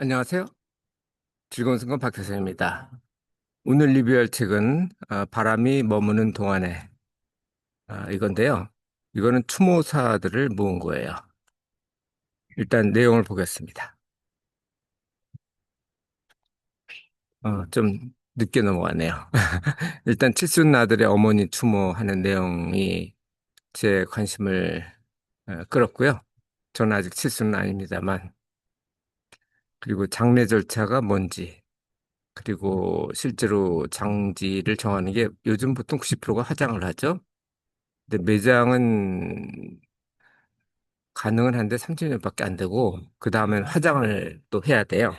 안녕하세요. 즐거운 순간 박태선입니다. 오늘 리뷰할 책은 바람이 머무는 동안에 이건데요. 이거는 추모사들을 모은 거예요. 일단 내용을 보겠습니다. 좀 늦게 넘어가네요. 일단 칠순 아들의 어머니 추모하는 내용이 제 관심을 끌었고요. 저는 아직 칠순은 아닙니다만, 그리고 장례 절차가 뭔지, 그리고 실제로 장지를 정하는 게 요즘 보통 90%가 화장을 하죠. 근데 매장은 가능은 한데 3,000원밖에 안 되고, 그 다음엔 화장을 또 해야 돼요.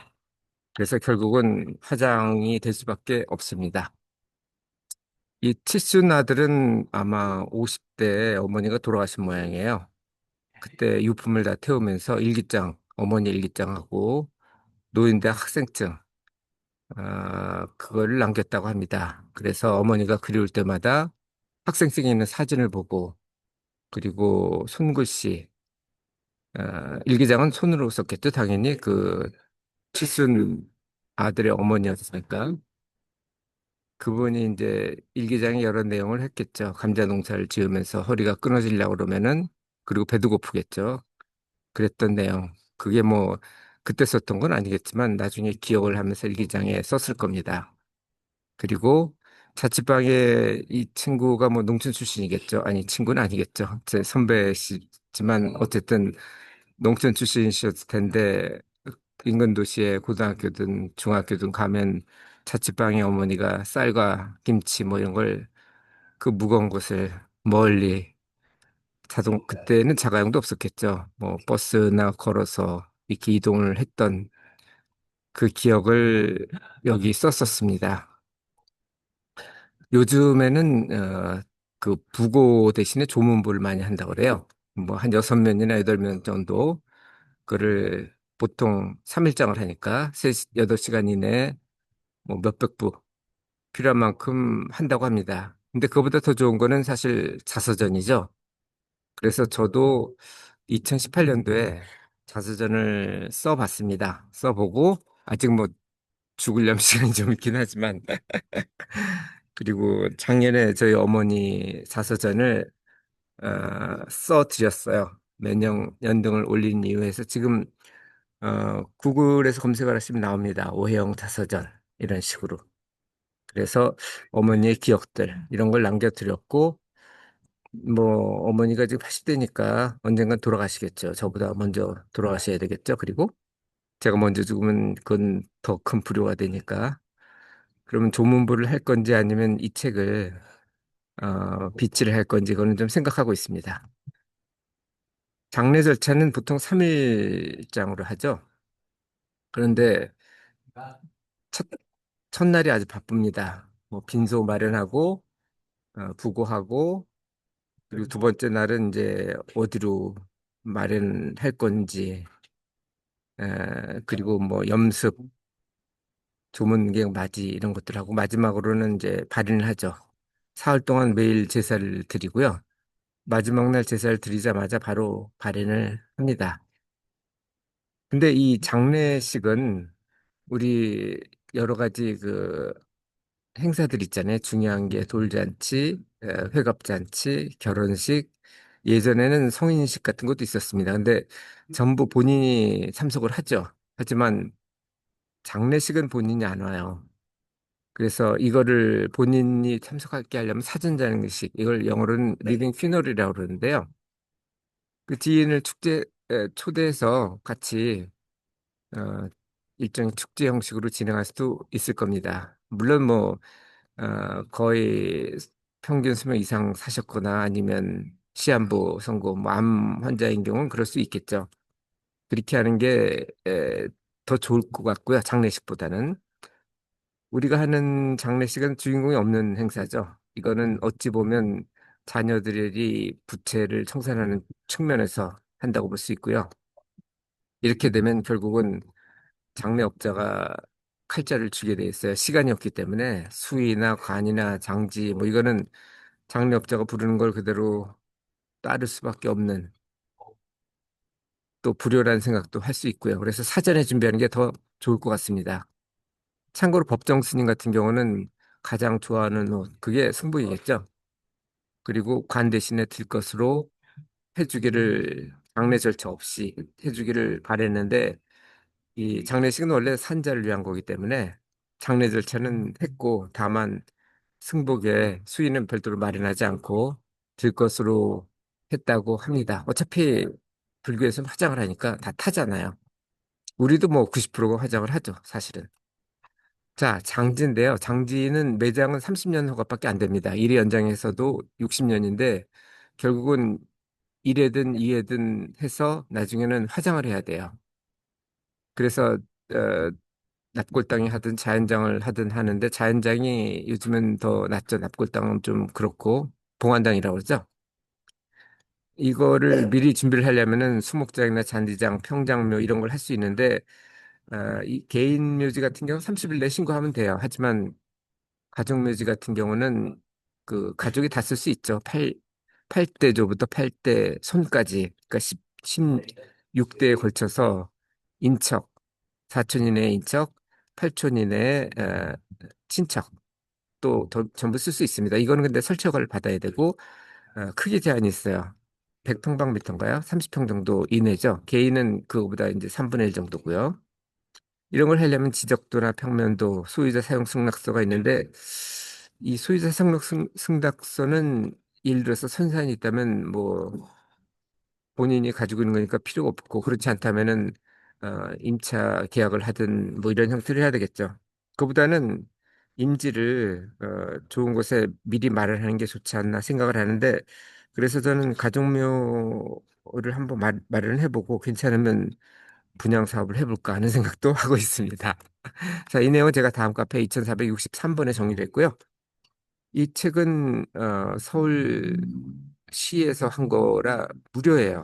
그래서 결국은 화장이 될 수밖에 없습니다. 이 칠순 아들은 아마 50대 어머니가 돌아가신 모양이에요. 그때 유품을 다 태우면서 일기장, 어머니 일기장하고 노인대학 학생증, 그거를 남겼다고 합니다. 그래서 어머니가 그리울 때마다 학생증에 있는 사진을 보고, 그리고 손글씨, 일기장은 손으로 썼겠죠. 당연히 그 칠순 아들의 어머니였으니까 그분이 이제 일기장에 여러 내용을 했겠죠. 감자 농사를 지으면서 허리가 끊어지려고 그러면은 그리고 배도 고프겠죠. 그랬던 내용. 그게 뭐 그때 썼던 건 아니겠지만 나중에 기억을 하면서 일기장에 썼을 겁니다. 그리고 자취방에 이 친구가 뭐 농촌 출신이겠죠. 아니 친구는 아니겠죠. 제 선배시지만 어쨌든 농촌 출신이셨을 텐데 인근 도시에 고등학교든 중학교든 가면 자취방에 어머니가 쌀과 김치 뭐 이런 걸 그 무거운 것을 멀리 그때는 자가용도 없었겠죠. 뭐 버스나 걸어서 이렇게 이동을 했던 그 기억을 여기 썼었습니다. 요즘에는 그 부고 대신에 조문부를 많이 한다고 그래요. 뭐 한 6면이나 8면 정도 그를 보통 3일장을 하니까 8시간 이내에 뭐 몇백 부 필요한 만큼 한다고 합니다. 근데 그보다 더 좋은 거는 사실 자서전이죠. 그래서 저도 2018년도에 자서전을 써봤습니다. 써보고 아직 뭐 죽으려면 시간이 좀 있긴 하지만 그리고 작년에 저희 어머니 자서전을 써드렸어요. 매년 연등을 올린 이유에서 지금 구글에서 검색을 하시면 나옵니다. 오해영 자서전 이런 식으로. 그래서 어머니의 기억들 이런 걸 남겨드렸고 뭐 어머니가 지금 80대니까 언젠간 돌아가시겠죠. 저보다 먼저 돌아가셔야 되겠죠. 그리고 제가 먼저 죽으면 그건 더 큰 불효가 되니까. 그러면 조문부를 할 건지 아니면 이 책을 비치를 할 건지 그거는 좀 생각하고 있습니다. 장례 절차는 보통 3일장으로 하죠. 그런데 첫, 첫날이 아주 바쁩니다. 뭐 빈소 마련하고 부고하고 그리고 두 번째 날은 이제 어디로 마련할 건지 그리고 뭐 염습, 조문객 맞이 이런 것들하고 마지막으로는 이제 발인을 하죠. 사흘 동안 매일 제사를 드리고요. 마지막 날 제사를 드리자마자 바로 발인을 합니다. 근데 이 장례식은 우리 여러 가지 그 행사들 있잖아요. 중요한 게 돌잔치, 회갑잔치, 결혼식, 예전에는 성인식 같은 것도 있었습니다. 근데 전부 본인이 참석을 하죠. 하지만 장례식은 본인이 안 와요. 그래서 이거를 본인이 참석하게 하려면 사전 장례식, 이걸 영어로는 리빙 퓨너럴이라고 그러는데요. 그 지인을 초대해서 같이 어, 일종의 축제 형식으로 진행할 수도 있을 겁니다. 물론 뭐 거의 평균 수명 이상 사셨거나 아니면 시한부 선고, 뭐 암 환자인 경우는 그럴 수 있겠죠. 그렇게 하는 게 더 좋을 것 같고요. 장례식보다는. 우리가 하는 장례식은 주인공이 없는 행사죠. 이거는 어찌 보면 자녀들이 부채를 청산하는 측면에서 한다고 볼 수 있고요. 이렇게 되면 결국은 장례업자가 칼자를 쥐게 돼 있어요. 시간이 없기 때문에 수의나 관이나 장지 뭐 이거는 장례업자가 부르는 걸 그대로 따를 수밖에 없는 또 불효라는 생각도 할 수 있고요. 그래서 사전에 준비하는 게 더 좋을 것 같습니다. 참고로 법정 스님 같은 경우는 가장 좋아하는 옷, 그게 승복이겠죠. 그리고 관 대신에 들 것으로 해주기를 장례 절차 없이 해주기를 바랬는데 이 장례식은 원래 산자를 위한 거기 때문에 장례 절차는 했고 다만 승복에 수의는 별도로 마련하지 않고 들 것으로 했다고 합니다. 어차피 불교에서는 화장을 하니까 다 타잖아요. 우리도 뭐 90%가 화장을 하죠, 사실은. 자, 장지인데요. 장지는 매장은 30년 허가밖에 안 됩니다. 1회 연장해서도 60년인데 결국은 1회든 2회든 해서 나중에는 화장을 해야 돼요. 그래서 어, 납골당이 하든 자연장을 하든 하는데 자연장이 요즘은 더 낫죠. 납골당은 좀 그렇고 봉안당이라고 그러죠. 이거를 미리 준비를 하려면은 수목장이나 잔디장, 평장묘 이런 걸 할 수 있는데 이 개인 묘지 같은 경우 30일 내 신고하면 돼요. 하지만 가족묘지 같은 경우는 그 가족이 다 쓸 수 있죠. 8대조부터 8대 손까지. 그러니까 16대에 걸쳐서 인척, 사촌 이내의 인척, 팔촌 이내의 친척 또 전부 쓸 수 있습니다. 이거는 근데 설치 허가를 받아야 되고 크기 제한이 있어요. 100평방미터인가요? 30평 정도 이내죠. 개인은 그거보다 이제 3분의 1 정도고요. 이런 걸 하려면 지적도나 평면도, 소유자 사용 승낙서가 있는데 이 소유자 사용 승낙서는 예를 들어서 선산이 있다면 뭐 본인이 가지고 있는 거니까 필요가 없고 그렇지 않다면은 임차 계약을 하든 뭐 이런 형태를 해야 되겠죠. 그보다는 임지를 좋은 곳에 미리 마련하는 게 좋지 않나 생각을 하는데 그래서 저는 가족묘를 한번 마련해보고 괜찮으면 분양 사업을 해볼까 하는 생각도 하고 있습니다. 자, 이 내용은 제가 다음 카페 2463번에 정리를 했고요. 이 책은 서울시에서 한 거라 무료예요.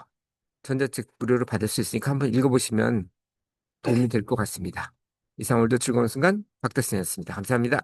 전자책 무료로 받을 수 있으니까 한번 읽어보시면 도움이 될 것 같습니다. 이상 오늘도 즐거운 순간 박德승이었습니다. 감사합니다.